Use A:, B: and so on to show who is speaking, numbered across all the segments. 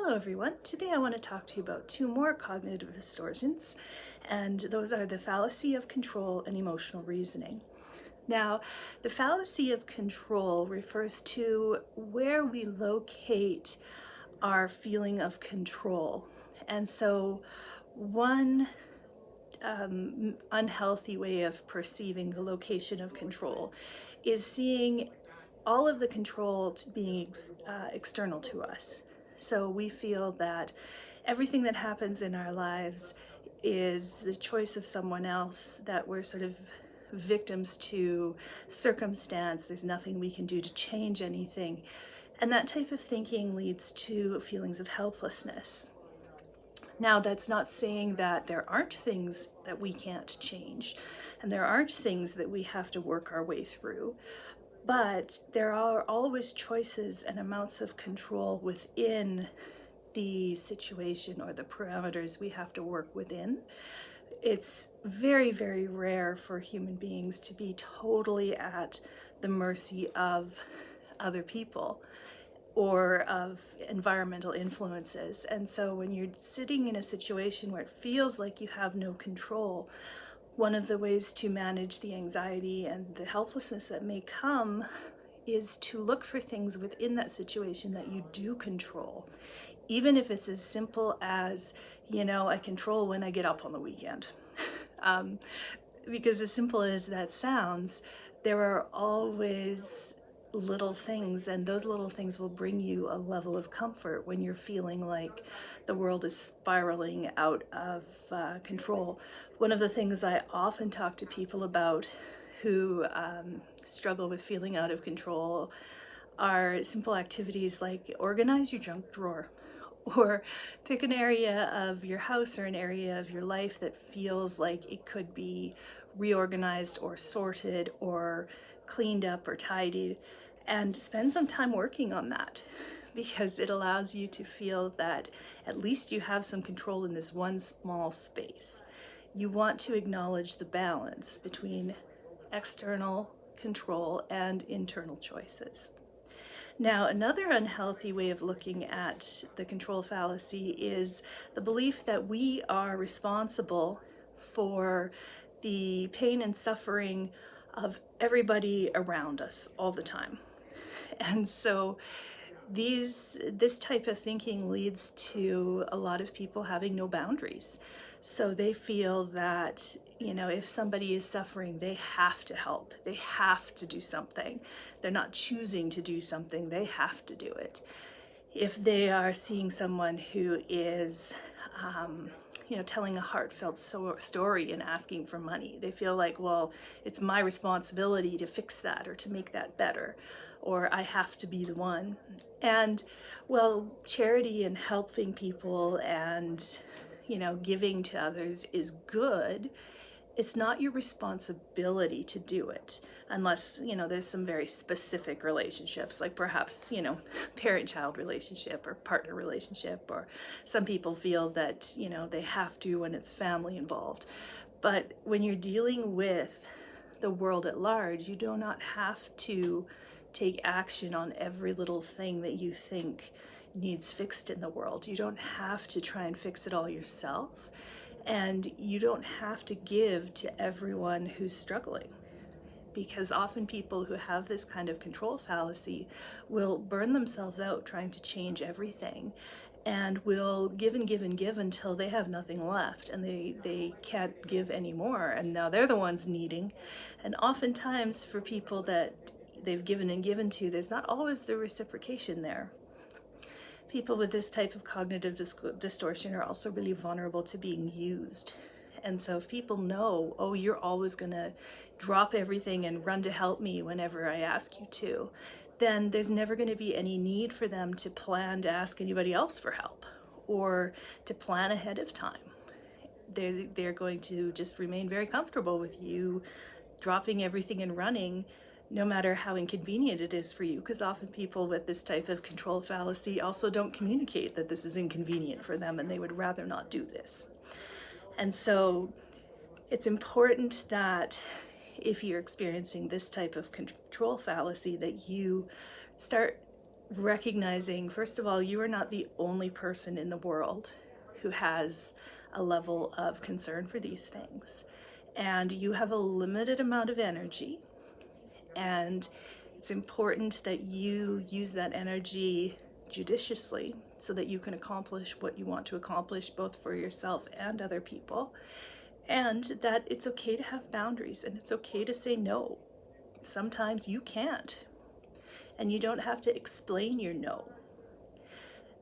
A: Hello everyone. Today I want to talk to you about two more cognitive distortions, and those are the fallacy of control and emotional reasoning. Now, the fallacy of control refers to where we locate our feeling of control. And so one unhealthy way of perceiving the location of control is seeing all of the control being external to us. So we feel that everything that happens in our lives is the choice of someone else, that we're sort of victims to circumstance. There's nothing we can do to change anything. And that type of thinking leads to feelings of helplessness. Now, that's not saying that there aren't things that we can't change, and there aren't things that we have to work our way through. But there are always choices and amounts of control within the situation or the parameters we have to work within. It's very, very rare for human beings to be totally at the mercy of other people or of environmental influences. And so when you're sitting in a situation where it feels like you have no control, one of the ways to manage the anxiety and the helplessness that may come is to look for things within that situation that you do control. Even if it's as simple as, I control when I get up on the weekend. Because as simple as that sounds, there are always little things, and those little things will bring you a level of comfort when you're feeling like the world is spiraling out of control. One of the things I often talk to people about who struggle with feeling out of control are simple activities like organize your junk drawer, or pick an area of your house or an area of your life that feels like it could be reorganized or sorted or cleaned up or tidied, and spend some time working on that, because it allows you to feel that at least you have some control in this one small space. You want to acknowledge the balance between external control and internal choices. Now, another unhealthy way of looking at the control fallacy is the belief that we are responsible for the pain and suffering of everybody around us all the time. And so this type of thinking leads to a lot of people having no boundaries. So they feel that, if somebody is suffering, they have to help. They have to do something. They're not choosing to do something, they have to do it. If they are seeing someone who is, telling a heartfelt story and asking for money, they feel like, well, it's my responsibility to fix that or to make that better, or I have to be the one. And well, charity and helping people and, giving to others is good. It's not your responsibility to do it unless, there's some very specific relationships, like perhaps, parent-child relationship or partner relationship, or some people feel that, they have to when it's family involved. But when you're dealing with the world at large, you do not have to take action on every little thing that you think needs fixed in the world. You don't have to try and fix it all yourself. And you don't have to give to everyone who's struggling, because often people who have this kind of control fallacy will burn themselves out trying to change everything, and will give and give and give until they have nothing left and they can't give anymore, and now they're the ones needing. And oftentimes for people that they've given and given to, there's not always the reciprocation there. People with this type of cognitive distortion are also really vulnerable to being used. And so if people know, oh, you're always going to drop everything and run to help me whenever I ask you to, then there's never going to be any need for them to plan to ask anybody else for help or to plan ahead of time. They're going to just remain very comfortable with you dropping everything and running, no matter how inconvenient it is for you, because often people with this type of control fallacy also don't communicate that this is inconvenient for them and they would rather not do this. And so it's important that if you're experiencing this type of control fallacy, that you start recognizing, first of all, you are not the only person in the world who has a level of concern for these things. And you have a limited amount of energy, and it's important that you use that energy judiciously so that you can accomplish what you want to accomplish, both for yourself and other people. And that it's okay to have boundaries, and it's okay to say no. Sometimes you can't, and you don't have to explain your no.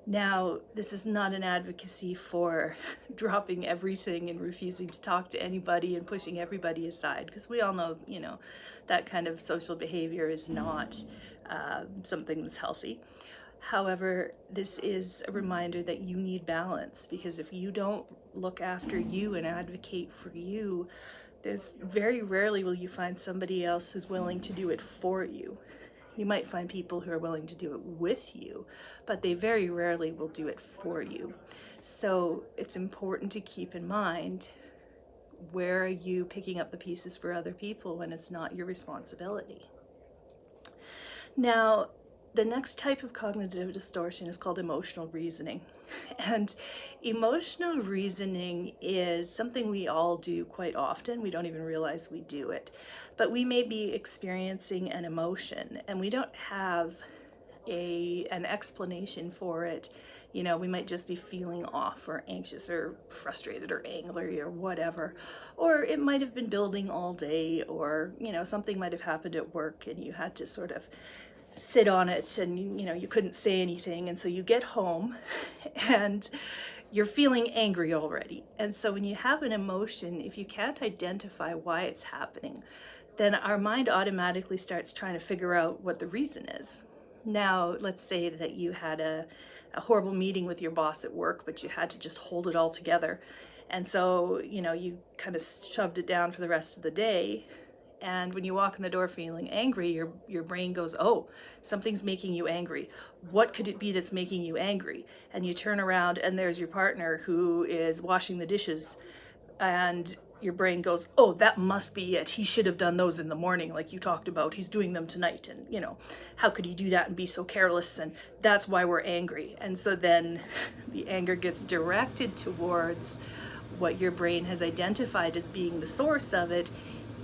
A: Now, this is not an advocacy for dropping everything and refusing to talk to anybody and pushing everybody aside, because we all know, that kind of social behavior is not something that's healthy. However, this is a reminder that you need balance, because if you don't look after you and advocate for you, there's very rarely will you find somebody else who's willing to do it for you. You might find people who are willing to do it with you, but they very rarely will do it for you. So it's important to keep in mind, where are you picking up the pieces for other people when it's not your responsibility? Now, the next type of cognitive distortion is called emotional reasoning. And emotional reasoning is something we all do quite often. We don't even realize we do it. But we may be experiencing an emotion and we don't have an explanation for it. We might just be feeling off or anxious or frustrated or angry or whatever. Or it might have been building all day, or, something might have happened at work and you had to sort of sit on it, and you couldn't say anything, and so you get home and you're feeling angry already. And so when you have an emotion, if you can't identify why it's happening, then our mind automatically starts trying to figure out what the reason is. Now, let's say that you had a horrible meeting with your boss at work, but you had to just hold it all together, and so you kind of shoved it down for the rest of the day. And when you walk in the door feeling angry, your brain goes, oh, something's making you angry. What could it be that's making you angry? And you turn around and there's your partner who is washing the dishes, and your brain goes, oh, that must be it. He should have done those in the morning like you talked about. He's doing them tonight. And, how could he do that and be so careless? And that's why we're angry. And so then the anger gets directed towards what your brain has identified as being the source of it,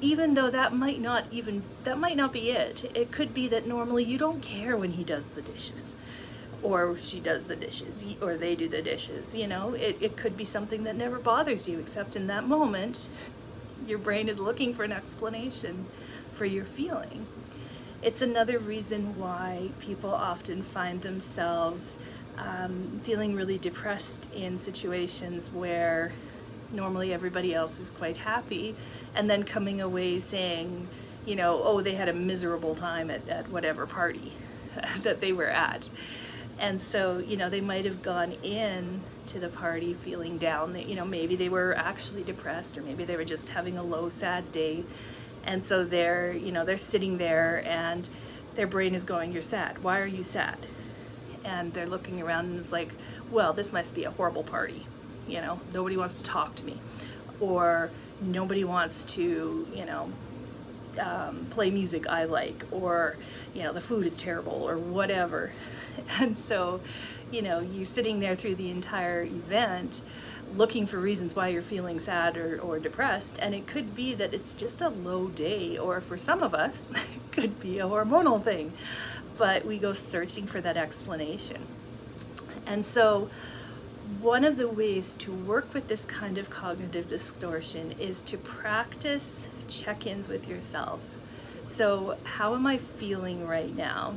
A: even though that might not be it. It could be that normally you don't care when he does the dishes, or she does the dishes, or they do the dishes. It could be something that never bothers you, except in that moment your brain is looking for an explanation for your feeling. It's another reason why people often find themselves feeling really depressed in situations where normally everybody else is quite happy, and then coming away saying, oh, they had a miserable time at whatever party that they were at. And so, they might have gone in to the party feeling down. Maybe they were actually depressed, or maybe they were just having a low, sad day. And so they're sitting there and their brain is going, you're sad. Why are you sad? And they're looking around and it's like, well, this must be a horrible party. Nobody wants to talk to me, or nobody wants to, play music I like, or, the food is terrible, or whatever. And so, you're sitting there through the entire event looking for reasons why you're feeling sad or depressed. And it could be that it's just a low day, or for some of us, it could be a hormonal thing, but we go searching for that explanation. And so one of the ways to work with this kind of cognitive distortion is to practice check-ins with yourself. So how am I feeling right now?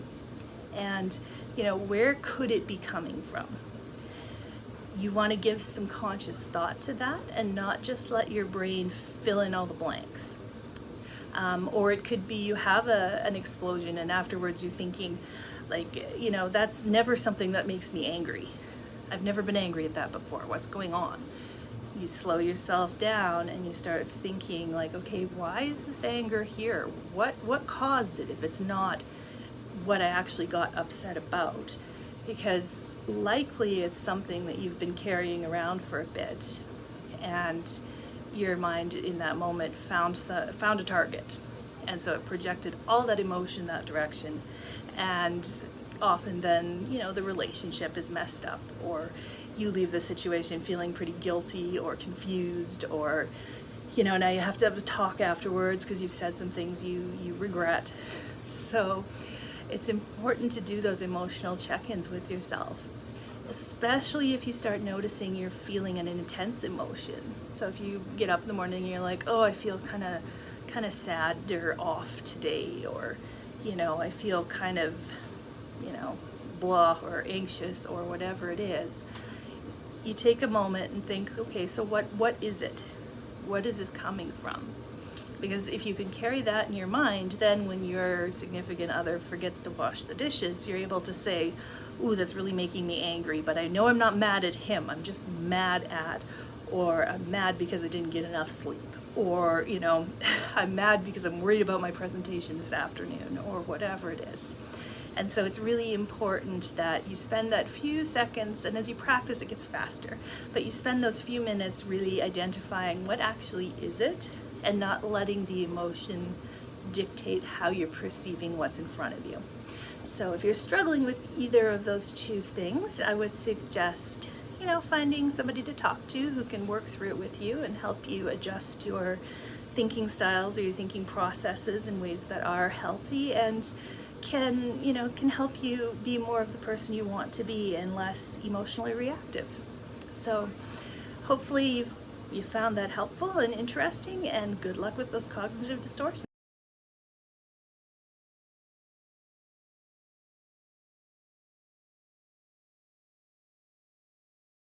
A: And, where could it be coming from? You want to give some conscious thought to that and not just let your brain fill in all the blanks. Or it could be you have an explosion and afterwards you're thinking, that's never something that makes me angry. I've never been angry at that before. What's going on? You slow yourself down and you start thinking okay, why is this anger here? What caused it if it's not what I actually got upset about? Because likely it's something that you've been carrying around for a bit, and your mind in that moment found a target, and so it projected all that emotion that direction, and often then, you know, the relationship is messed up, or you leave the situation feeling pretty guilty or confused, or, you know, now you have to have a talk afterwards because you've said some things you regret. So it's important to do those emotional check-ins with yourself, especially if you start noticing you're feeling an intense emotion. So if you get up in the morning and you're like, oh, I feel kind of sad or off today, or, you know, I feel kind of, you know, blah or anxious or whatever it is, you take a moment and think, okay, so what is it? What is this coming from? Because if you can carry that in your mind, then when your significant other forgets to wash the dishes, you're able to say, ooh, that's really making me angry, but I know I'm not mad at him, I'm just mad at, or I'm mad because I didn't get enough sleep, or, you know, I'm mad because I'm worried about my presentation this afternoon, or whatever it is. And so it's really important that you spend that few seconds, and as you practice it gets faster, but you spend those few minutes really identifying what actually is it, and not letting the emotion dictate how you're perceiving what's in front of you. So if you're struggling with either of those two things, I would suggest, you know, finding somebody to talk to who can work through it with you and help you adjust your thinking styles or your thinking processes in ways that are healthy and can, you know, can help you be more of the person you want to be and less emotionally reactive. So hopefully you found that helpful and interesting, and good luck with those cognitive distortions.